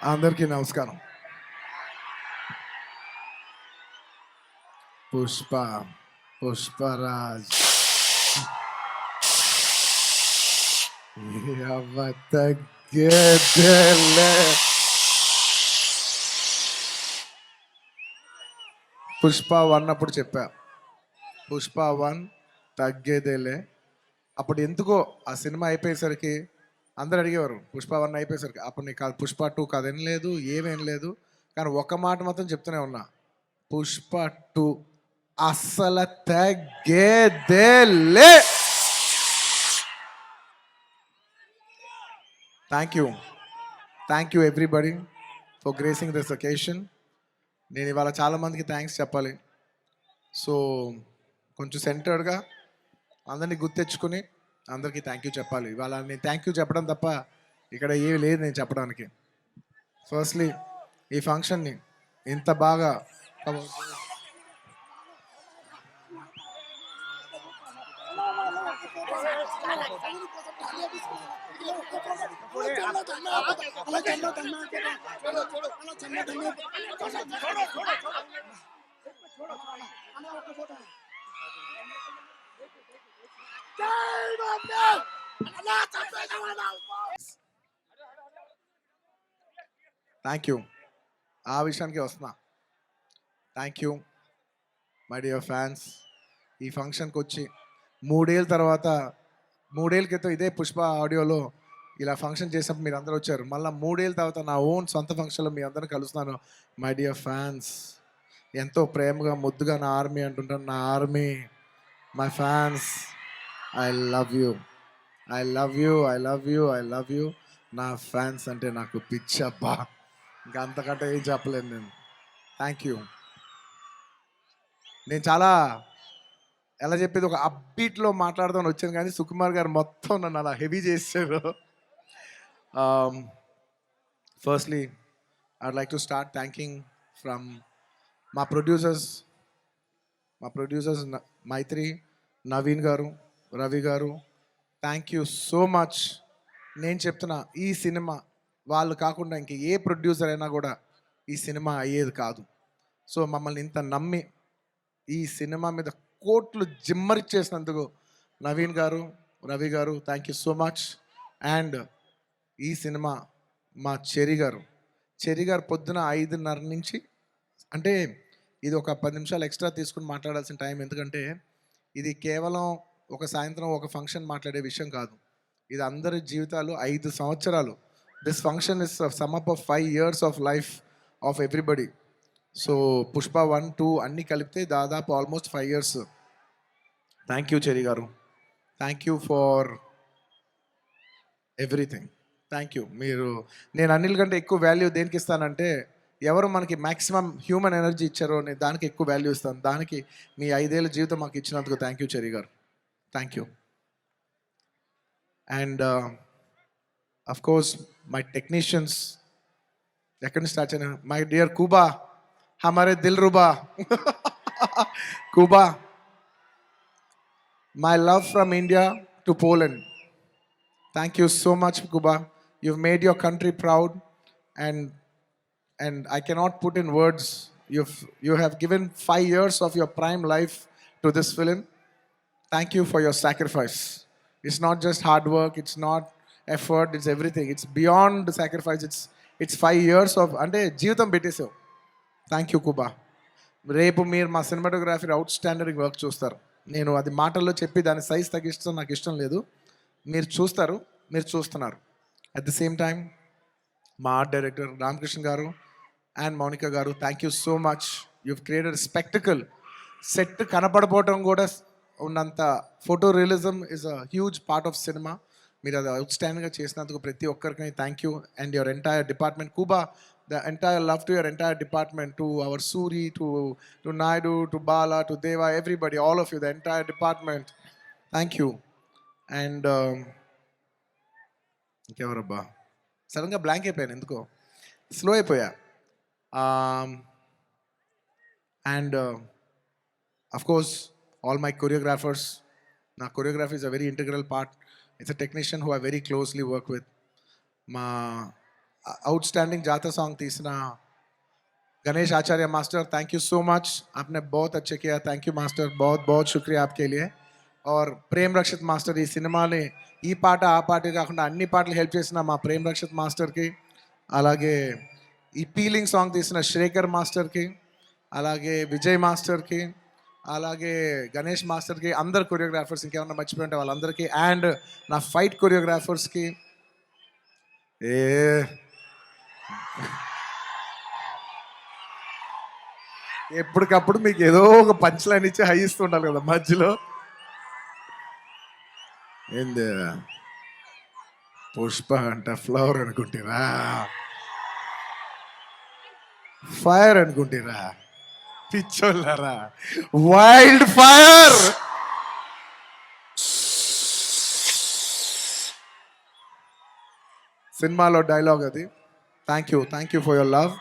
అందరికీ నమస్కారం. పుష్ప, పుష్పరాజ్ ఎవ తగ్గేదేలే. పుష్ప 1 అప్పుడు చెప్పా, పుష్ప 1 తగ్గేదేలే. అప్పుడు ఎందుకో ఆ సినిమా అయిపోయేసరికి అందరు అడిగేవారు, పుష్ప 1 అయిపోయేసరికి అప్పుడు నీకు కాదు పుష్ప 2 కదేం లేదు, ఏమేం లేదు. కానీ ఒక మాట మాత్రం చెప్తూనే ఉన్నా, పుష్ప 2 అస్సలు తగ్గేదేలే. Thank you everybody for gracing this occasion. నేను ఇవాళ చాలామందికి థ్యాంక్స్ చెప్పాలి. సో కొంచెం సెంటర్డ్గా అందరినీ గుర్తెచ్చుకుని అందరికీ థ్యాంక్ యూ చెప్పాలి. ఇవాళ నేను థ్యాంక్ యూ చెప్పడం తప్ప ఇక్కడ ఏమి లేదు నేను చెప్పడానికి. ఫస్ట్లీ ఈ ఫంక్షన్ని ఇంత బాగా థ్యాంక్ యూ ఆ విషయానికి వస్తున్నా. Thank you my dear fans. ఈ ఫంక్షన్కి వచ్చి 3 ఏళ్ళ తర్వాత, 3 ఏళ్ళ క్రితం ఇదే పుష్ప ఆడియోలో ఇలా ఫంక్షన్ చేసినప్పుడు మీరు అందరూ వచ్చారు. మళ్ళీ 3 ఏళ్ళ తర్వాత నా ఓన్ సొంత ఫంక్షన్లో మీ అందరిని కలుస్తున్నాను. మై డియర్ ఫ్యాన్స్, ఎంతో ప్రేమగా ముద్దుగా నా ఆర్మీ అంటుంటాను. నా army, my fans, I love you, I love you, I love you, I love you. నా ఫ్యాన్స్ అంటే నాకు పిచ్చబ్బా, ఇంకా అంతకంటే ఏం చెప్పలేను నేను. Thank you. నేను చాలా ఎలా చెప్పేది, ఒక అప్బీట్లో మాట్లాడదామని వచ్చాను, కానీ సుకుమార్ గారు మొత్తం నన్ను అలా హెవీ చేశారు. Firstly I'd like to start thanking from మా ప్రొడ్యూసర్స్ మైత్రి, నవీన్ గారు, రవి గారు. Thank you so much. నేను చెప్తున్నా, ఈ సినిమా వాళ్ళు కాకుండా ఇంక ఏ ప్రొడ్యూసర్ అయినా కూడా ఈ సినిమా అయ్యేది కాదు. సో మమ్మల్ని ఇంత నమ్మి ఈ సినిమా మీద కోట్లు జిమ్మరిచ్చేసినందుకు నవీన్ గారు, రవి గారు, thank you so much. And ఈ సినిమా మా చెరి గారు పొద్దున 5:30 నుంచి, అంటే ఇది ఒక 10 నిమిషాలు ఎక్స్ట్రా తీసుకుని మాట్లాడాల్సిన టైం. ఎందుకంటే ఇది కేవలం ఒక సాయంత్రం ఒక ఫంక్షన్ మాట్లాడే విషయం కాదు. ఇది అందరి జీవితాలు 5 సంవత్సరాలు. This function is sum up of 5 years of life of everybody. So Pushpa 1, 2 అన్నీ కలిపితే దాదాపు ఆల్మోస్ట్ 5 years. థ్యాంక్ యూ చెరి గారు, thank you for everything. Thank you. నేను అన్నిల కంటే ఎక్కువ వాల్యూ దేనికి ఇస్తానంటే, ఎవరు మనకి మ్యాక్సిమం హ్యూమన్ ఎనర్జీ ఇచ్చారో నేను దానికి ఎక్కువ వాల్యూ ఇస్తాను. దానికి మీ 5 ఏళ్ళ జీవితం మాకు ఇచ్చినందుకు థ్యాంక్ యూ చెరి గారు, thank you. And of course my technicians, ఎక్కడి నుంచి స్టార్ట్ చేయను, మై డియర్ కూబా, हमारे दिल रुबा Kuba, my love from India to Poland. Thank you so much, Kuba. You've made your country proud, and I cannot put in words. You have given 5 years of your prime life to this film. Thank you for your sacrifice. It's not just hard work, it's not effort, it's everything. It's beyond the sacrifice. It's 5 years of ante jeevitam పెట్టేసావు. Thank you కుబా. రేపు మీరు మా cinematography out standard work చూస్తారు. నేను అది మాటల్లో చెప్పి దాని సైజ్ తగ్గిస్తాం నాకు ఇష్టం లేదు. మీరు చూస్తారు, మీరు చూస్తున్నారు. అట్ ద సేమ్ టైం మా art director Ramakrishna garu and Mounika garu, thank you so much. You've created spectacle. Set కనపడపోవటం కూడా ఉన్నంత photo realism is a huge part of cinema. మీరు అది అవుట్ స్టాండింగ్గా చేసినందుకు ప్రతి ఒక్కరికి thank you. And your entire department కుబా, the entire love to your entire department, to our Suri, to Naidu, to Bala, to Deva, everybody, all of you, the entire department, thank you. And ఇంకెవరబ్బా, సడన్గా blank అయిపోయాను, ఎందుకో slow అయిపోయా. And of course all my choreographers. నా choreography is a very integral part. It's a technician who I very closely work with. మా outstanding जाता song తీసిన Ganesh Acharya master, thank you so much, आपने बहुत अच्छे किया, थैंक यू मास्टर, बहुत बहुत शुक्रिया आपके लिए. और ప్రేమ్ రక్షిత్ మాస్టర్ ఈ సినిమాని ఈ పాట ఆ పాట కాకుండా అన్ని పాటలు హెల్ప్ చేసిన మా ప్రేమ్ రక్షిత్ మాస్టర్కి, అలాగే ఈ పీలింగ్ సాంగ్ తీసిన శ్రేఖర్ మాస్టర్కి, అలాగే విజయ్ మాస్టర్కి, అలాగే గణేష్ మాస్టర్కి, అందరు కొరియోగ్రాఫర్స్, ఇంకేమన్నా మర్చిపోయి ఉంటే వాళ్ళందరికీ, అండ్ నా ఫైట్ కొరియోగ్రాఫర్స్కి. ఏ ఎప్పటికప్పుడు మీకు ఏదో ఒక పంచ్ లైన్ ఇచ్చి హై ఇస్తుండాలి కదా మధ్యలో. ఏంది పుష్ప అంట ఫ్లవర్ అనుకుంటారా, ఫైర్ అనుకుంటారా, పిచ్చోళ్ళారా, వైల్డ్ ఫైర్. సినిమాలో డైలాగ్ అది. Thank you for your love.